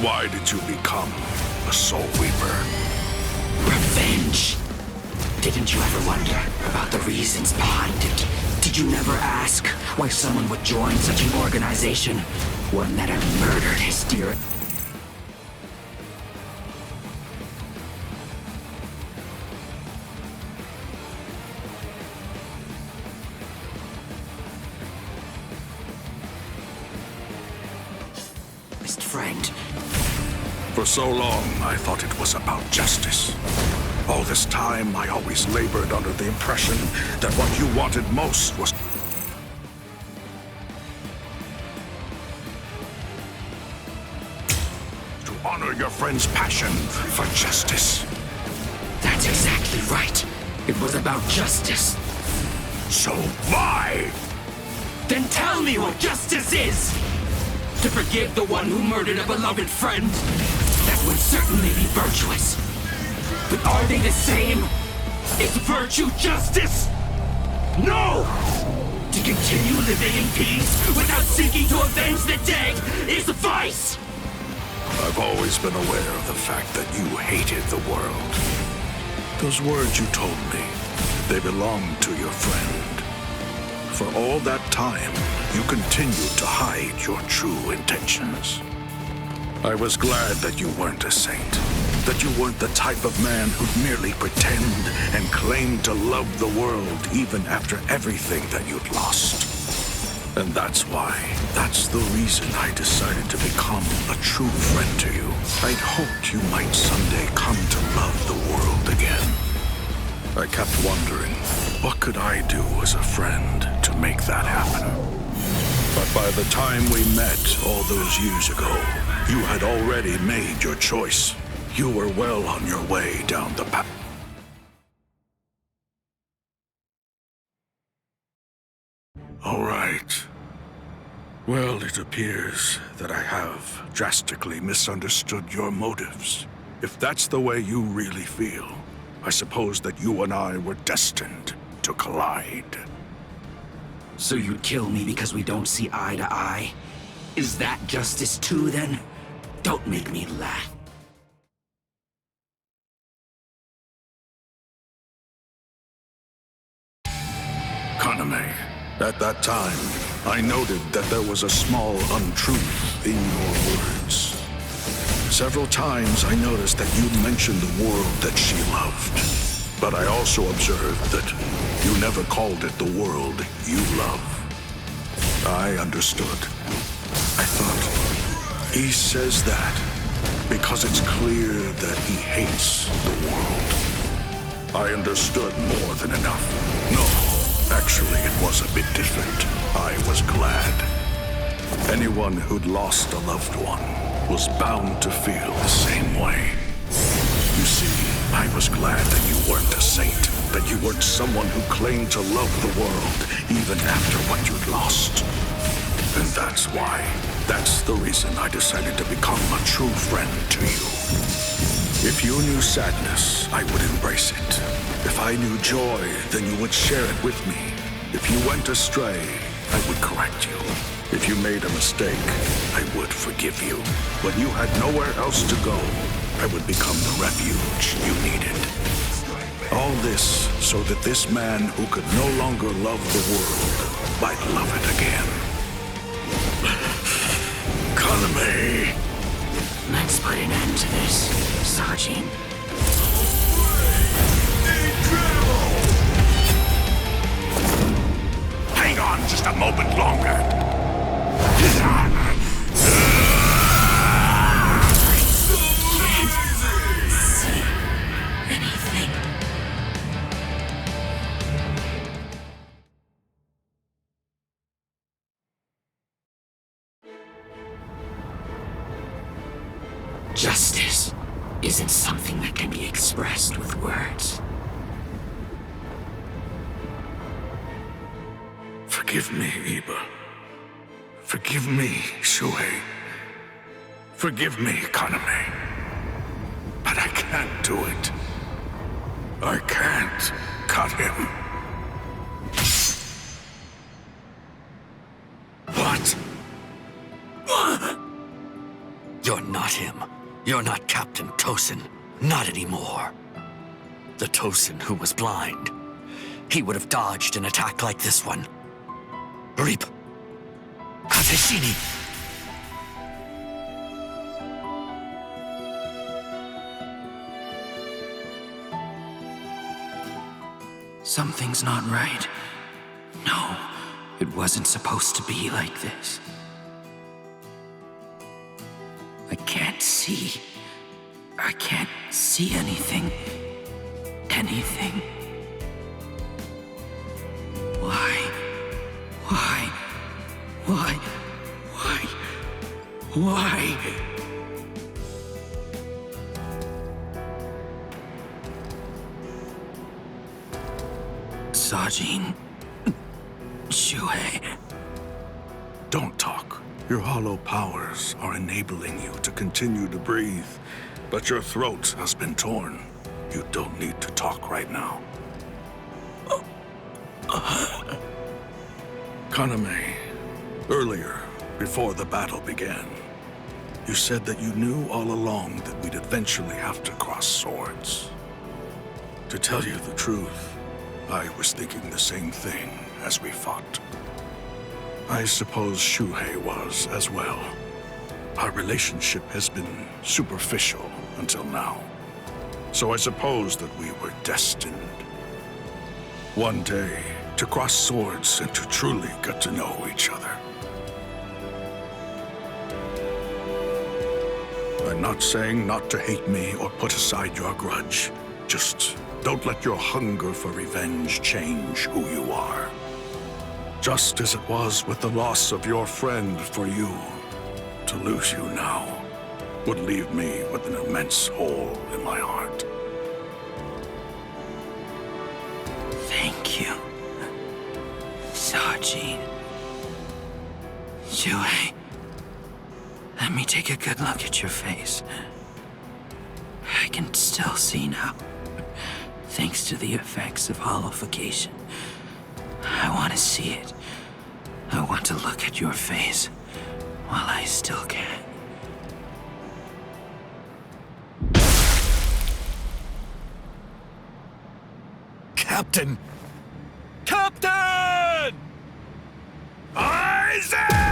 Why did you become a Soul Reaper? Revenge. Didn't you ever wonder about the reasons behind it? Did you never ask why someone would join such an organization? One that had murdered his dear... best friend. For so long, I thought it was about justice. All this time, I always labored under the impression that what you wanted most was to honor your friend's passion for justice. That's exactly right. It was about justice. So why? Then tell me what justice is! To forgive the one who murdered a beloved friend? That would certainly be virtuous. But are they the same? Is virtue justice? No! To continue living in peace without seeking to avenge the dead is vice! I've always been aware of the fact that you hated the world. Those words you told me, they belonged to your friend. For all that time, you continued to hide your true intentions. I was glad that you weren't a saint, that you weren't the type of man who'd merely pretend and claim to love the world even after everything that you'd lost. And that's the reason I decided to become a true friend to you. I'd hoped you might someday come to love the world again. I kept wondering, what could I do as a friend to make that happen? But by the time we met all those years ago, you had already made your choice. You were well on your way down the path. All right. Well, it appears that I have drastically misunderstood your motives. If that's the way you really feel, I suppose that you and I were destined to collide. So you'd kill me because we don't see eye to eye? Is that justice too, then? Don't make me laugh. Kaname, at that time, I noted that there was a small untruth in your words. Several times I noticed that you mentioned the world that she loved. But I also observed that you never called it the world you love. I understood. I thought, he says that because it's clear that he hates the world. I understood more than enough. No, actually it was a bit different. I was glad. Anyone who'd lost a loved one was bound to feel the same way. You see, I was glad that you weren't a saint, that you weren't someone who claimed to love the world even after what you'd lost. And that's the reason I decided to become a true friend to you. If you knew sadness, I would embrace it. If I knew joy, then you would share it with me. If you went astray, I would correct you. If you made a mistake, I would forgive you. When you had nowhere else to go, I would become the refuge you needed. All this so that this man who could no longer love the world might love it again. Kaname. Let's put an end to this, Sergeant. Hang on just a moment longer. Justice isn't something that can be expressed with words. Forgive me, Iba. Forgive me, Shuhei. Forgive me, Kaname. But I can't do it. I can't cut him. What? You're not him. You're not Captain Tosen. Not anymore. The Tosen who was blind. He would have dodged an attack like this one. Reap. Kateshini. Something's not right. No, it wasn't supposed to be like this. I can't see. I can't see anything. Anything. Why? Why? Why? Why? Why? Sajin. Shuhei. Don't talk. Your hollow powers are enabling you to continue to breathe, but your throat has been torn. You don't need to talk right now. Kaname, earlier, before the battle began, you said that you knew all along that we'd eventually have to cross swords. To tell you the truth, I was thinking the same thing as we fought. I suppose Shuhei was as well. Our relationship has been superficial until now. So I suppose that we were destined. One day, to cross swords and to truly get to know each other. I'm not saying not to hate me or put aside your grudge. Just don't let your hunger for revenge change who you are. Just as it was with the loss of your friend for you, to lose you now would leave me with an immense hole in my heart. Thank you, Sajin. Shuhei, let me take a good look at your face. I can still see now, thanks to the effects of hollowification. I want to see it. I want to look at your face while I still can. Captain! Captain! Isaac!